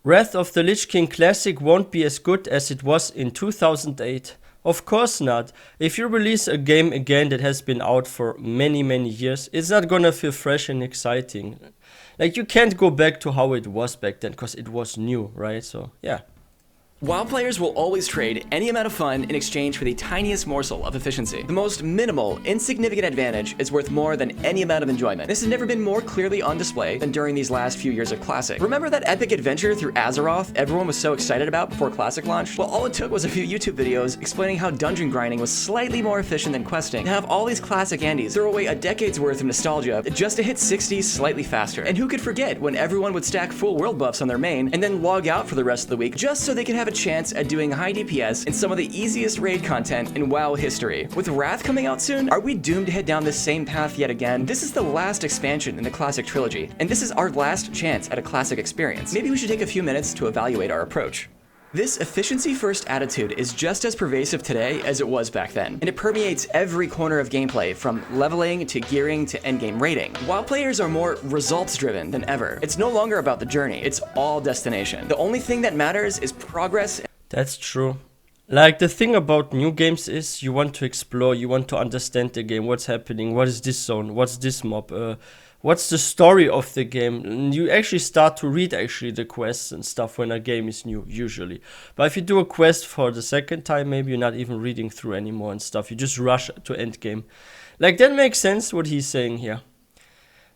Wrath of the Lich King Classic won't be as good as it was in 2008. Of course not. If you release a game again that has been out for many years, it's not gonna feel fresh and exciting. Like, you can't go back to how it was back then, because it was new, right? So, yeah. WoW players will always trade any amount of fun in exchange for the tiniest morsel of efficiency. The most minimal, insignificant advantage is worth more than any amount of enjoyment. This has never been more clearly on display than during these last few years of Classic. Remember that epic adventure through Azeroth everyone was so excited about before Classic launched? Well, all it took was a few YouTube videos explaining how dungeon grinding was slightly more efficient than questing, to have all these classic Andes throw away a decade's worth of nostalgia just to hit 60s slightly faster. And who could forget when everyone would stack full world buffs on their main and then log out for the rest of the week just so they could have a chance at doing high DPS in some of the easiest raid content in WoW history. With Wrath coming out soon, are we doomed to head down this same path yet again? This is the last expansion in the Classic trilogy, and this is our last chance at a Classic experience. Maybe we should take a few minutes to evaluate our approach. This efficiency-first attitude is just as pervasive today as it was back then, and it permeates every corner of gameplay, from leveling to gearing to endgame rating. While players are more results-driven than ever, it's no longer about the journey, it's all destination. The only thing that matters is progress. That's true. Like, the thing about new games is you want to explore, you want to understand the game, what's happening, what is this zone, what's this mob, what's the story of the game. And you actually start to read the quests and stuff when a game is new, usually. But if you do a quest for the second time, maybe you're not even reading through anymore and stuff. You just rush to end game. Like, that makes sense what he's saying here.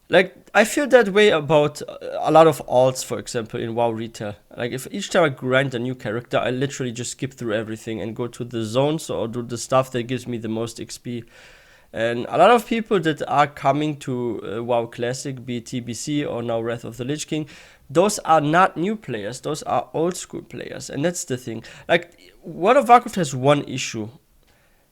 Like, I feel that way about a lot of alts, for example, in WoW Retail. Like, if each time I grind a new character, I literally just skip through everything and go to the zones or do the stuff that gives me the most XP. And a lot of people that are coming to WoW Classic, be it TBC or now Wrath of the Lich King, those are not new players, those are old school players. And that's the thing. Like, World of Warcraft has one issue.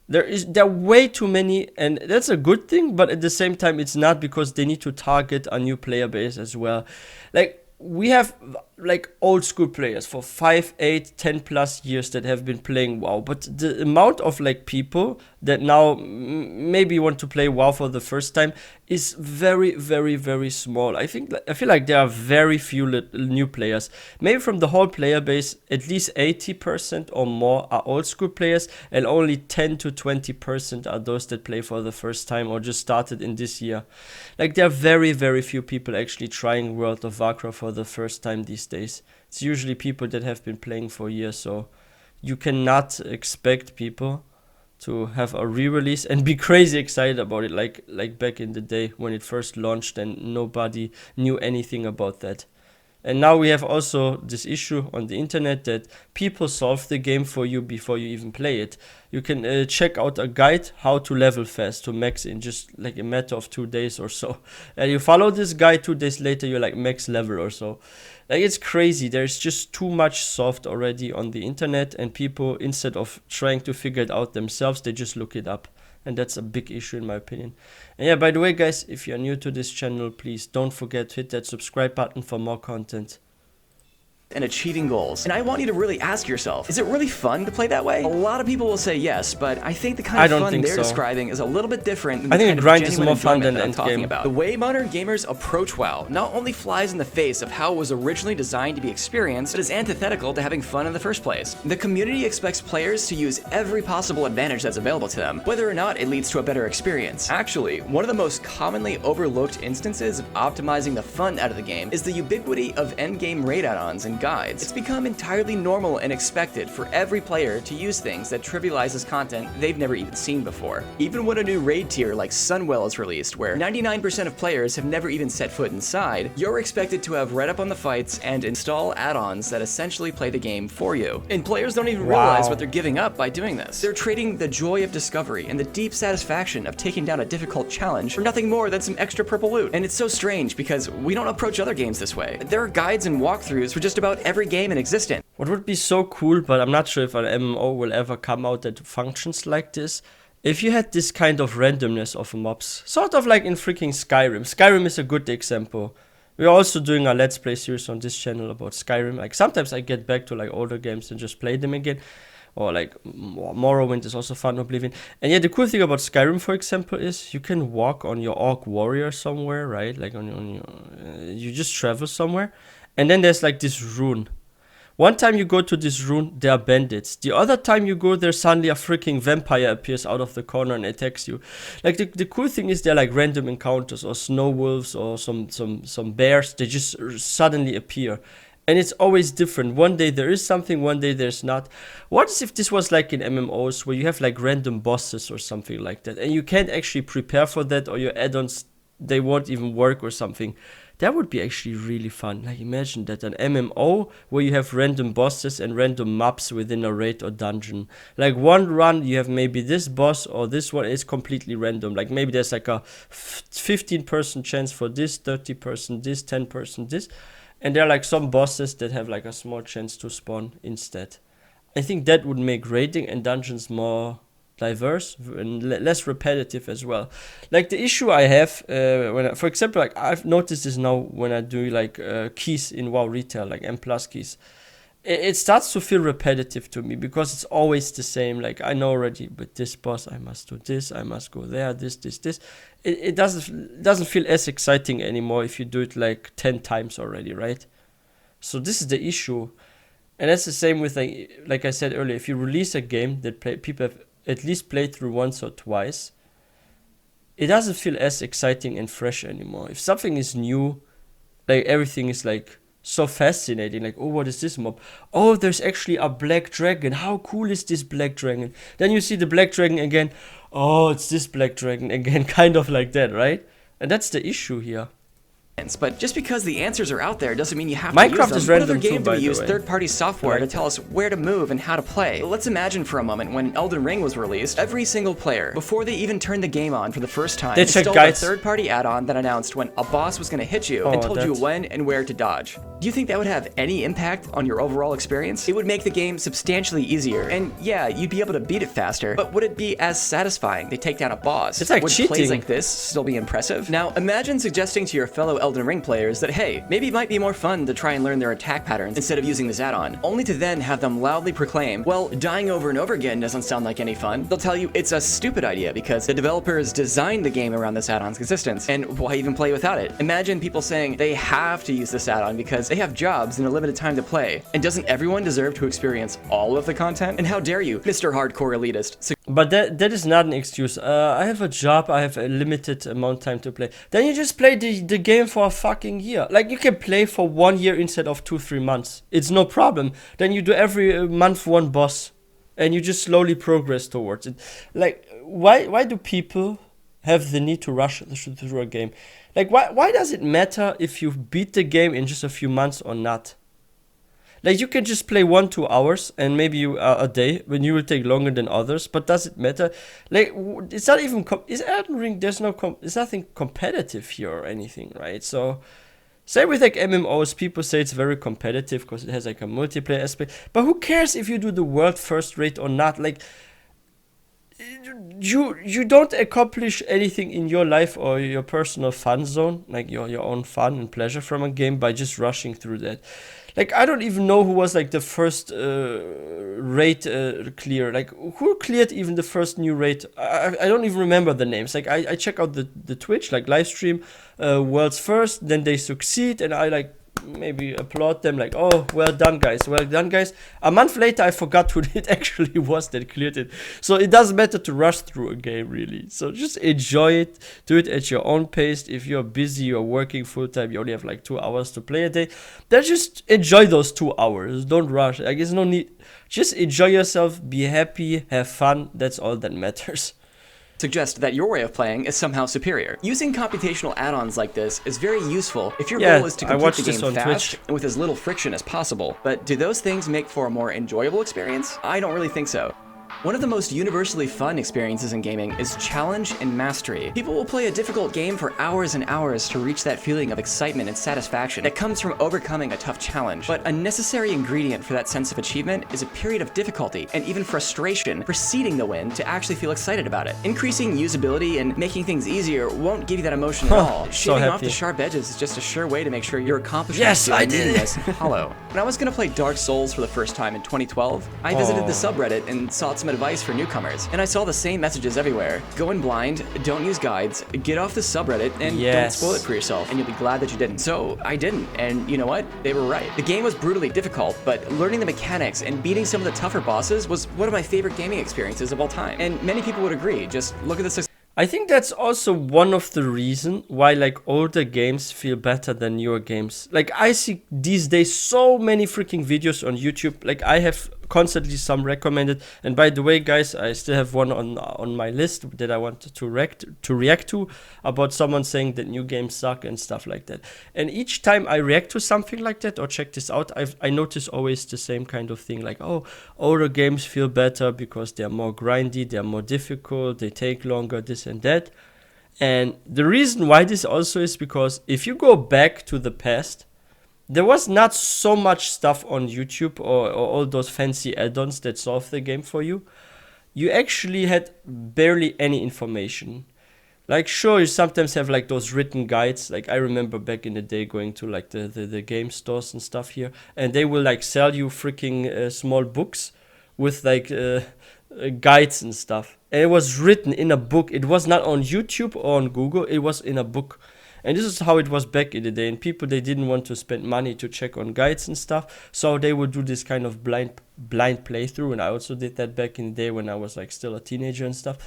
There are way too many, and that's a good thing, but at the same time it's not, because they need to target a new player base as well. Like, we have like old school players for 5, 8, 10 plus years that have been playing WoW, but the amount of like people that now maybe want to play WoW for the first time is very small. I feel like there are very few new players. Maybe from the whole player base, at least 80% or more are old school players, and only 10 to 20% are those that play for the first time or just started in this year. Like, there are very few people actually trying World of Warcraft for the first time these days. It's usually people that have been playing for years, so you cannot expect people to have a re-release and be crazy excited about it like back in the day when it first launched and nobody knew anything about that. And now we have also this issue on the internet that people solve the game for you before you even play it. You can check out a guide how to level fast, to max in just like a matter of 2 days or so. And you follow this guide, 2 days later you're like max level or so. Like, it's crazy. There's just too much soft already on the internet, and people, instead of trying to figure it out themselves, they just look it up. And that's a big issue in my opinion. And yeah, by the way guys, if you're new to this channel, please don't forget to hit that subscribe button for more content. And achieving goals. And I want you to really ask yourself, is it really fun to play that way? A lot of people will say yes, but I think the kind of fun they're describing is a little bit different than the kind of genuine enjoyment that I'm talking about. The way modern gamers approach WoW not only flies in the face of how it was originally designed to be experienced, but is antithetical to having fun in the first place. The community expects players to use every possible advantage that's available to them, whether or not it leads to a better experience. Actually, one of the most commonly overlooked instances of optimizing the fun out of the game is the ubiquity of endgame raid add-ons and guides. It's become entirely normal and expected for every player to use things that trivializes content they've never even seen before. Even when a new raid tier like Sunwell is released, where 99% of players have never even set foot inside, you're expected to have read up on the fights and install add-ons that essentially play the game for you. And players don't even realize what they're giving up by doing this. They're trading the joy of discovery and the deep satisfaction of taking down a difficult challenge for nothing more than some extra purple loot. And it's so strange because we don't approach other games this way. There are guides and walkthroughs for just about every game in existence. What would be so cool, but I'm not sure if an MMO will ever come out that functions like this, if you had this kind of randomness of mobs, sort of like in freaking Skyrim. Skyrim is a good example. We're also doing a Let's Play series on this channel about Skyrim. Like, sometimes I get back to like older games and just play them again. Or like Morrowind is also fun, Oblivion. And yeah, the cool thing about Skyrim, for example, is you can walk on your Orc Warrior somewhere, right? Like on your you just travel somewhere. And then there's like this rune One time you go to this rune, there are bandits. The other time you go there, suddenly a freaking vampire appears out of the corner and attacks you. Like the cool thing is they're like random encounters or snow wolves or some bears. They just suddenly appear. And it's always different. One day there is something, one day there's not. What if this was like in MMOs where you have like random bosses or something like that and you can't actually prepare for that, or your add-ons, they won't even work or something? That would be actually really fun. Like imagine that, an MMO where you have random bosses and random maps within a raid or dungeon. Like one run you have maybe this boss or this one is completely random. Like maybe there's like a 15% chance for this, 30% this, 10% this. And there are like some bosses that have like a small chance to spawn instead. I think that would make raiding and dungeons more diverse and less repetitive as well. Like the issue I have for example, like I've noticed this now when I do like keys in WoW retail, like M+ keys. It starts to feel repetitive to me because it's always the same. Like I know already, but this boss I must do this, I must go there, this. It doesn't feel as exciting anymore if you do it like 10 times already, right? So this is the issue. And that's the same with like I said earlier, if you release a game that people have at least played through once or twice, it doesn't feel as exciting and fresh anymore. If something is new, like everything is like so fascinating. Like, oh, what is this mob? Oh, there's actually a black dragon. How cool is this black dragon? Then you see the black dragon again. Oh, it's this black dragon again. Kind of like that, right? And that's the issue here. But just because the answers are out there doesn't mean you have Minecraft to use them. What other game too, do we use third-party software to tell us where to move and how to play? Let's imagine for a moment when Elden Ring was released, every single player, before they even turned the game on for the first time, installed a third-party add-on that announced when a boss was going to hit you and told you when and where to dodge. Do you think that would have any impact on your overall experience? It would make the game substantially easier, and yeah, you'd be able to beat it faster, but would it be as satisfying to take down a boss? It's like would cheating. Plays like this still be impressive? Now, imagine suggesting to your fellow Elden Ring players that, hey, maybe it might be more fun to try and learn their attack patterns instead of using this add-on, only to then have them loudly proclaim, well, dying over and over again doesn't sound like any fun. They'll tell you it's a stupid idea because the developers designed the game around this add-on's existence, and why even play without it? Imagine people saying they have to use this add-on because they have jobs and a limited time to play, and doesn't everyone deserve to experience all of the content? And how dare you, Mr. Hardcore Elitist? But that is not an excuse. I have a job, I have a limited amount of time to play. Then you just play the game for a fucking year. Like you can play for 1 year instead of 2-3 months. It's no problem. Then you do every month one boss and you just slowly progress towards it. Like why do people have the need to rush through a game? Like why does it matter if you beat the game in just a few months or not? Like you can just play 1-2 hours and maybe a day when you will take longer than others, but does it matter? Like it's not even is Elden Ring, there's nothing competitive here or anything, right? So same with like MMOs, people say it's very competitive because it has like a multiplayer aspect, but who cares if you do the world first rate or not? Like you don't accomplish anything in your life or your personal fun zone, like your own fun and pleasure from a game, by just rushing through that. Like, I don't even know who was, like, the first raid clear. Like, who cleared even the first new raid? I don't even remember the names. Like, I check out the Twitch, like, live stream, world's first, then they succeed, and I, like, maybe applaud them, like, oh, well done, guys. A month later, I forgot who it actually was that cleared it. So it doesn't matter to rush through a game, really. So just enjoy it. Do it at your own pace. If you're busy, you're working full-time, you only have like 2 hours to play a day, then just enjoy those 2 hours. Don't rush. Like, there's no need. Just enjoy yourself, be happy, have fun. That's all that matters. Suggest that your way of playing is somehow superior. Using computational add-ons like this is very useful if your goal is to complete the game fast and with as little friction as possible. But do those things make for a more enjoyable experience? I don't really think so. One of the most universally fun experiences in gaming is challenge and mastery. People will play a difficult game for hours and hours to reach that feeling of excitement and satisfaction that comes from overcoming a tough challenge. But a necessary ingredient for that sense of achievement is a period of difficulty and even frustration preceding the win to actually feel excited about it. Increasing usability and making things easier won't give you that emotion at all. Shaving off the sharp edges is just a sure way to make sure your accomplishments feel meaningless and hollow. When I was going to play Dark Souls for the first time in 2012, I visited the subreddit and saw its some advice for newcomers, and I saw the same messages everywhere. Go in blind, don't use guides, get off the subreddit, and don't spoil it for yourself, and you'll be glad that you didn't. So I didn't, and you know what? They were right. The game was brutally difficult, but learning the mechanics and beating some of the tougher bosses was one of my favorite gaming experiences of all time. And many people would agree. Just look at the I think that's also one of the reasons why like older games feel better than newer games. Like I see these days so many freaking videos on YouTube. Like I have constantly some recommended. And by the way, guys, I still have one on my list that I wanted to react to about someone saying that new games suck and stuff like that. And each time I react to something like that or check this out, I notice always the same kind of thing. Like, oh, older games feel better because they're more grindy, they're more difficult, they take longer, this and that. And the reason why this also is because if you go back to the past, there was not so much stuff on YouTube or all those fancy add-ons that solve the game for you. You actually had barely any information. Like, sure, you sometimes have like those written guides. Like I remember back in the day going to like the game stores and stuff here, and they will like sell you freaking small books with like guides and stuff. And it was written in a book. It was not on YouTube or on Google. It was in a book. And this is how it was back in the day. And people, they didn't want to spend money to check on guides and stuff. So they would do this kind of blind playthrough. And I also did that back in the day when I was like still a teenager and stuff.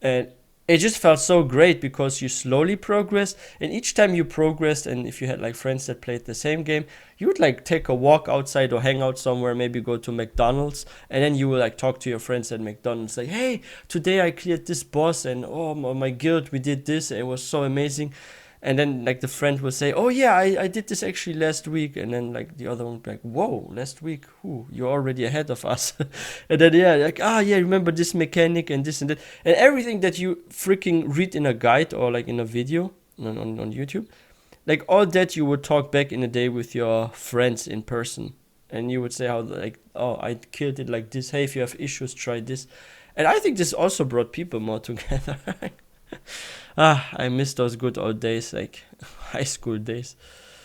And it just felt so great because you slowly progressed. And each time you progressed, and if you had like friends that played the same game, you would like take a walk outside or hang out somewhere, maybe go to McDonald's. And then you would like talk to your friends at McDonald's. Like, hey, today I cleared this boss. And oh, my guild, we did this. And it was so amazing. And then like the friend will say, oh yeah, I did this actually last week. And then like the other one will be like, whoa, last week, you're already ahead of us. And then yeah, like, yeah, remember this mechanic and this and that. And everything that you freaking read in a guide or like in a video on YouTube, like all that you would talk back in the day with your friends in person. And you would say how like, oh, I killed it like this. Hey, if you have issues, try this. And I think this also brought people more together. I miss those good old days, like high school days.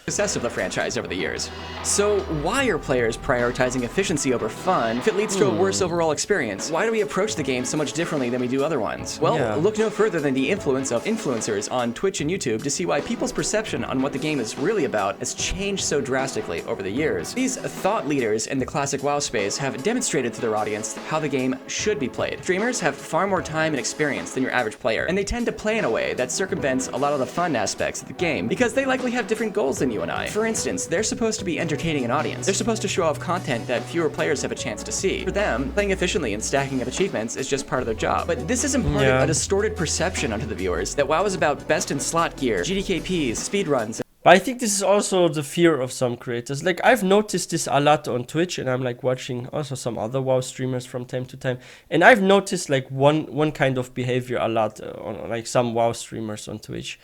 Success of the franchise over the years. So why are players prioritizing efficiency over fun if it leads to a worse overall experience? Why do we approach the game so much differently than we do other ones? Well, look no further than the influence of influencers on Twitch and YouTube to see why people's perception on what the game is really about has changed so drastically over the years. These thought leaders in the classic WoW space have demonstrated to their audience how the game should be played. Streamers have far more time and experience than your average player, and they tend to play in a way that circumvents a lot of the fun aspects of the game because they likely have different goals than you and I. For instance, they're supposed to be entertaining an audience. They're supposed to show off content that fewer players have a chance to see. For them, playing efficiently and stacking up achievements is just part of their job. But this has imparted a distorted perception onto the viewers that WoW is about best in slot gear, GDKPs, speedruns. But I think this is also the fear of some creators. Like I've noticed this a lot on Twitch, and I'm like watching also some other WoW streamers from time to time. And I've noticed like one kind of behavior a lot on like some WoW streamers on Twitch.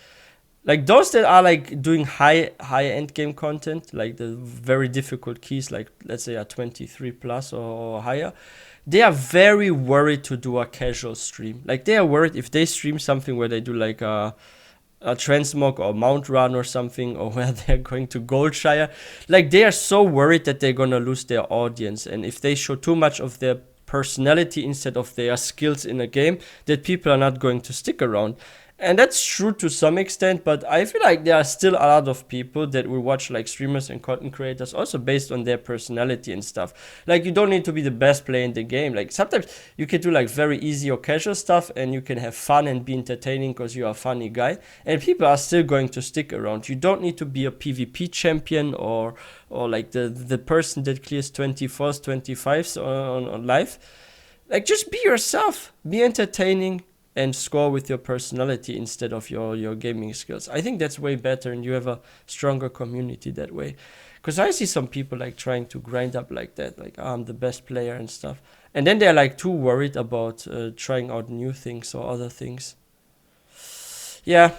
Like those that are like doing high end game content, like the very difficult keys, like let's say a 23 plus or higher, they are very worried to do a casual stream. Like they are worried if they stream something where they do like a transmog or mount run or something, or where they're going to Goldshire, like they are so worried that they're gonna lose their audience. And if they show too much of their personality instead of their skills in a game, that people are not going to stick around. And that's true to some extent, but I feel like there are still a lot of people that will watch like streamers and content creators also based on their personality and stuff. Like you don't need to be the best player in the game. Like sometimes you can do like very easy or casual stuff and you can have fun and be entertaining because you're a funny guy. And people are still going to stick around. You don't need to be a PvP champion or like the person that clears 24s, 25s on live. Like just be yourself, be entertaining, and score with your personality instead of your gaming skills. I think that's way better, and you have a stronger community that way. Because I see some people like trying to grind up like that, like I'm the best player and stuff. And then they're like too worried about trying out new things or other things. Yeah.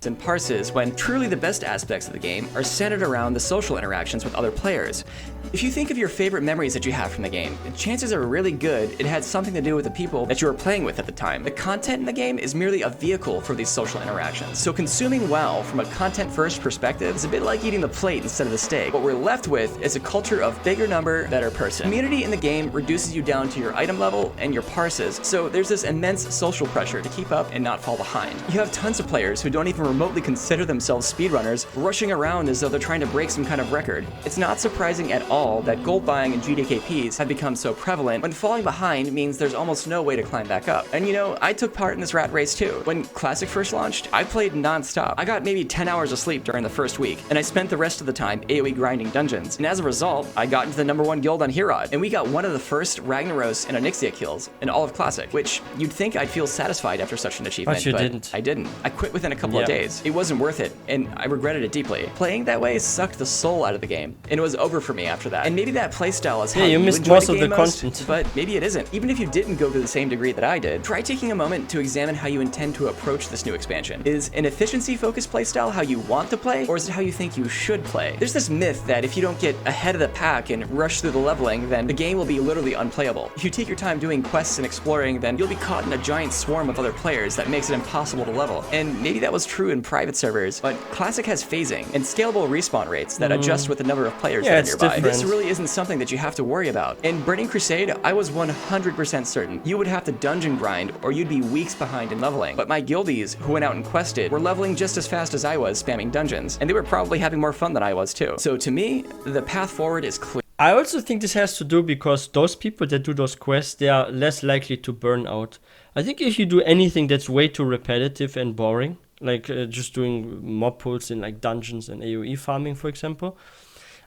and parses when truly the best aspects of the game are centered around the social interactions with other players. If you think of your favorite memories that you have from the game, chances are really good it had something to do with the people that you were playing with at the time. The content in the game is merely a vehicle for these social interactions. So consuming WoW from a content-first perspective is a bit like eating the plate instead of the steak. What we're left with is a culture of bigger number, better person. Community in the game reduces you down to your item level and your parses, so there's this immense social pressure to keep up and not fall behind. You have tons of players who don't even remotely consider themselves speedrunners, rushing around as though they're trying to break some kind of record. It's not surprising at all that gold buying and GDKPs have become so prevalent when falling behind means there's almost no way to climb back up. And you know, I took part in this rat race too. When Classic first launched, I played non-stop. I got maybe 10 hours of sleep during the first week, and I spent the rest of the time AoE grinding dungeons. And as a result, I got into the #1 guild on Herod, and we got one of the first Ragnaros and Onyxia kills in all of Classic, which you'd think I'd feel satisfied after such an achievement, but didn't. I didn't. I quit within a couple of days. It wasn't worth it, and I regretted it deeply. Playing that way sucked the soul out of the game, and it was over for me after that. And maybe that playstyle is how you missed enjoy most the of game the most, content. but maybe it isn't. Even if you didn't go to the same degree that I did, try taking a moment to examine how you intend to approach this new expansion. Is an efficiency-focused playstyle how you want to play, or is it how you think you should play? There's this myth that if you don't get ahead of the pack and rush through the leveling, then the game will be literally unplayable. If you take your time doing quests and exploring, then you'll be caught in a giant swarm of other players that makes it impossible to level. And maybe that was true in private servers, but Classic has phasing and scalable respawn rates that adjust with the number of players that are nearby. Different. This really isn't something that you have to worry about. In Burning Crusade, I was 100% certain you would have to dungeon grind or you'd be weeks behind in leveling. But my guildies, who went out and quested, were leveling just as fast as I was spamming dungeons, and they were probably having more fun than I was too. So to me, the path forward is clear. I also think this has to do because those people that do those quests, they are less likely to burn out. I think if you do anything that's way too repetitive and boring, like just doing mob pulls in like dungeons and AoE farming, for example,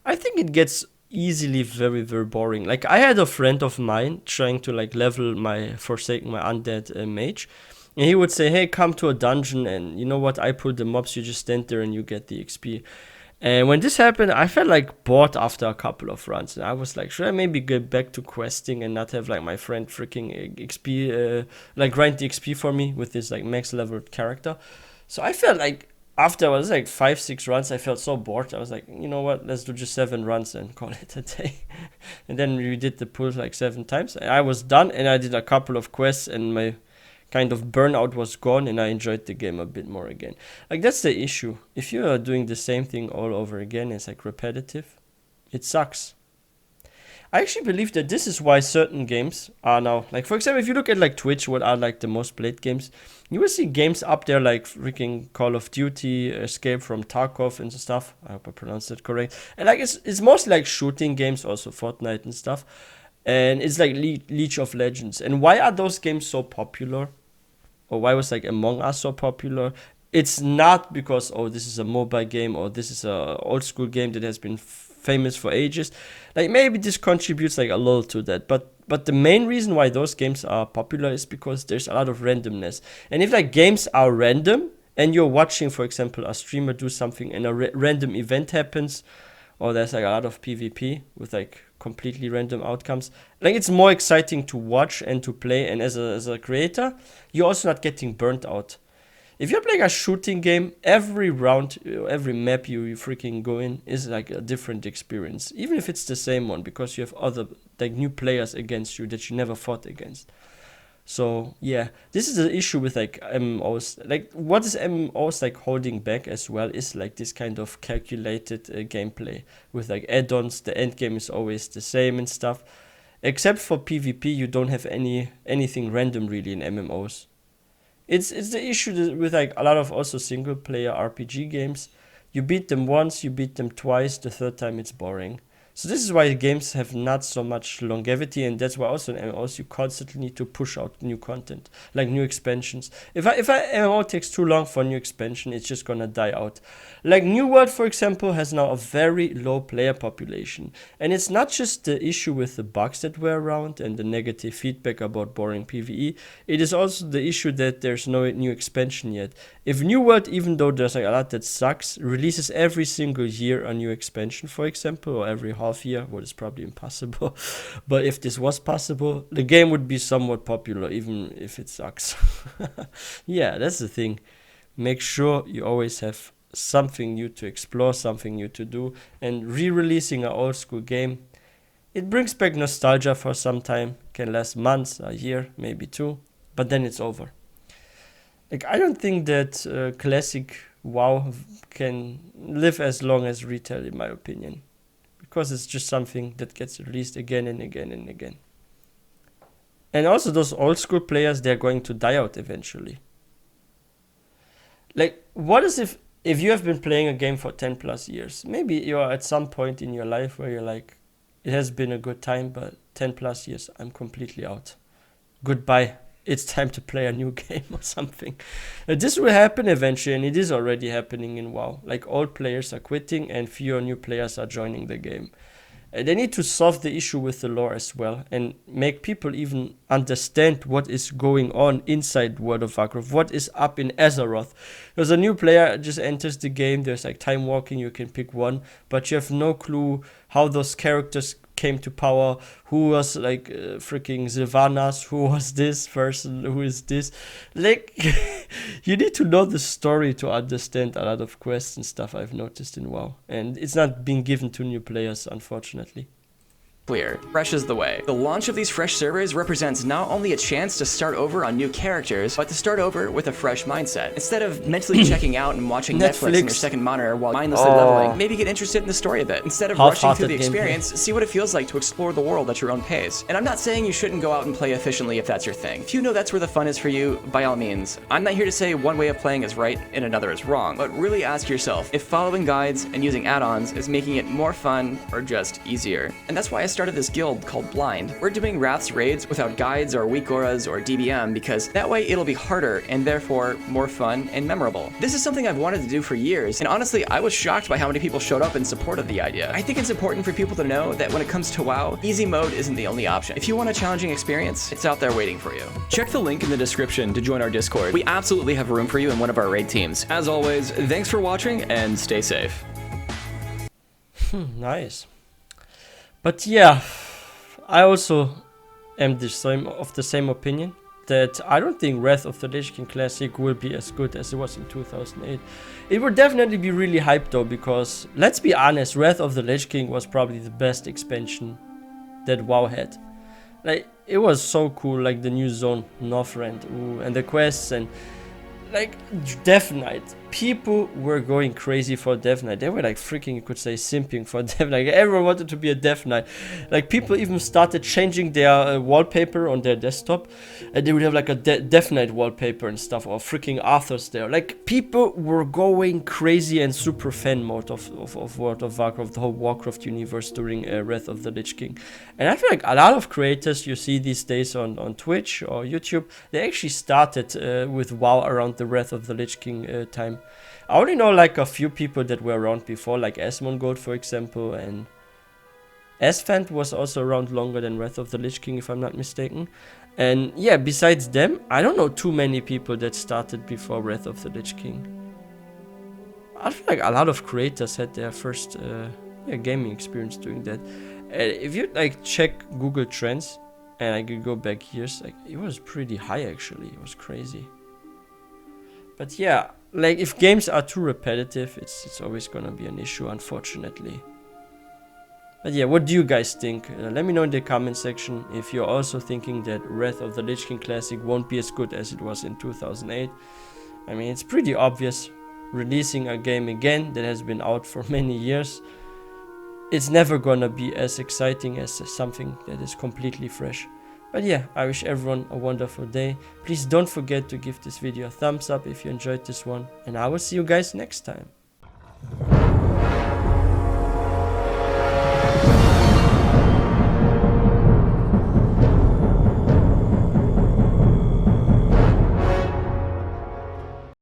I think it gets easily very, very boring. Like I had a friend of mine trying to like level my Forsaken, my undead mage, and he would say, hey, come to a dungeon and you know what, I pull the mobs, you just stand there and you get the XP. And when this happened, I felt like bored after a couple of runs. And I was like, should I maybe get back to questing and not have like my friend freaking XP, like grind the XP for me with this like max leveled character. So I felt like after I was like 5-6 runs, I felt so bored. I was like, you know what, let's do just 7 runs and call it a day. And then we did the pull like 7 times. I was done and I did a couple of quests and my kind of burnout was gone and I enjoyed the game a bit more again. Like that's the issue. If you are doing the same thing all over again, it's like repetitive, it sucks. I actually believe that this is why certain games are now, like for example, if you look at like Twitch, what are like the most played games, you will see games up there like freaking Call of Duty, Escape from Tarkov and stuff. I hope I pronounced that correct. And like it's mostly like shooting games, also Fortnite and stuff. And it's like League of Legends. And why are those games so popular? Or why was like Among Us so popular? It's not because, oh, this is a mobile game or this is a old school game that has been famous for ages. Like maybe this contributes like a little to that. But the main reason why those games are popular is because there's a lot of randomness. And if like games are random and you're watching, for example, a streamer do something and a random event happens, or there's like a lot of PvP with like completely random outcomes, like it's more exciting to watch and to play. And as a creator, you're also not getting burnt out. If you're playing a shooting game, every round, every map you freaking go in is like a different experience, even if it's the same one, because you have other like new players against you that you never fought against. So yeah, this is the issue with like MMOs. Like what is MMOs like holding back as well is like this kind of calculated gameplay with like add-ons. The end game is always the same and stuff. Except for PvP, you don't have anything random really in MMOs. It's the issue with like a lot of also single player RPG games. You beat them once, you beat them twice, the third time it's boring. So this is why games have not so much longevity, and that's why also in MMOs you constantly need to push out new content, like new expansions. If an MMO takes too long for a new expansion, it's just gonna die out. Like New World, for example, has now a very low player population, and it's not just the issue with the bugs that were around and the negative feedback about boring PvE. It is also the issue that there's no new expansion yet. If New World, even though there's like a lot that sucks, releases every single year a new expansion, for example, or every half year, what is probably impossible, but if this was possible, the game would be somewhat popular, even if it sucks. Yeah, that's the thing. make sure you always have something new to explore, something new to do, and re-releasing an old school game, it brings back nostalgia for some time, can last months, a year, maybe 2, but then it's over. Like, I don't think that classic WoW can live as long as retail, in my opinion, because it's just something that gets released again and again and again. And also those old school players, they're going to die out eventually. Like, what is if you have been playing a game for 10 plus years, maybe you're at some point in your life where you're like, it has been a good time, but 10 plus years, I'm completely out. Goodbye. It's time to play a new game or something. This will happen eventually, and it is already happening in WoW. Like, old players are quitting and fewer new players are joining the game. They need to solve the issue with the lore as well and make people even understand what is going on inside World of Warcraft, what is up in Azeroth. There's a new player just enters the game, there's like time walking, you can pick one, but you have no clue how those characters came to power, who was like freaking Sylvanas, who was this person, who is this. Like, you need to know the story to understand a lot of quests and stuff, I've noticed in WoW. And it's not being given to new players, unfortunately. Clear. Fresh is the way. The launch of these fresh servers represents not only a chance to start over on new characters, but to start over with a fresh mindset. Instead of mentally checking out and watching Netflix on your second monitor while mindlessly leveling, maybe get interested in the story a bit. Instead of rushing through the experience, see what it feels like to explore the world at your own pace. And I'm not saying you shouldn't go out and play efficiently if that's your thing. If you know that's where the fun is for you, by all means. I'm not here to say one way of playing is right and another is wrong, but really ask yourself if following guides and using add-ons is making it more fun or just easier. And that's why I started this guild called Blind. We're doing Wrath's raids without guides or weak auras or DBM because that way it'll be harder and therefore more fun and memorable. This is something I've wanted to do for years, and honestly I was shocked by how many people showed up in support of the idea. I think it's important for people to know that when it comes to WoW, easy mode isn't the only option. If you want a challenging experience, it's out there waiting for you. Check the link in the description to join our Discord. We absolutely have room for you in one of our raid teams. As always, thanks for watching and stay safe. Nice. But yeah, I also am of the same opinion that I don't think Wrath of the Lich King Classic will be as good as it was in 2008. It would definitely be really hyped though, because let's be honest, Wrath of the Lich King was probably the best expansion that WoW had. Like, it was so cool, like the new zone, Northrend, and the quests, and like Death Knight. People were going crazy for Death Knight. They were like freaking, you could say, simping for Death Knight. Everyone wanted to be a Death Knight. Like, people even started changing their wallpaper on their desktop, and they would have like a Death Knight wallpaper and stuff, or freaking Arthur's there. Like, people were going crazy and super fan mode of World of Warcraft, the whole Warcraft universe during Wrath of the Lich King. And I feel like a lot of creators you see these days on Twitch or YouTube, they actually started with WoW around the Wrath of the Lich King time. I only know like a few people that were around before, like Asmongold for example, and Asphant was also around longer than Wrath of the Lich King if I'm not mistaken. And yeah, besides them, I don't know too many people that started before Wrath of the Lich King. I feel like a lot of creators had their first gaming experience doing that. If you like check Google Trends, and I could go back years, like it was pretty high actually, it was crazy. But yeah, like if games are too repetitive, it's always gonna be an issue, unfortunately. But yeah, what do you guys think? Let me know in the comment section if you're also thinking that Wrath of the Lich King Classic won't be as good as it was in 2008. I mean, it's pretty obvious. Releasing a game again that has been out for many years, it's never gonna be as exciting as something that is completely fresh. But yeah, I wish everyone a wonderful day. Please don't forget to give this video a thumbs up if you enjoyed this one, and I will see you guys next time.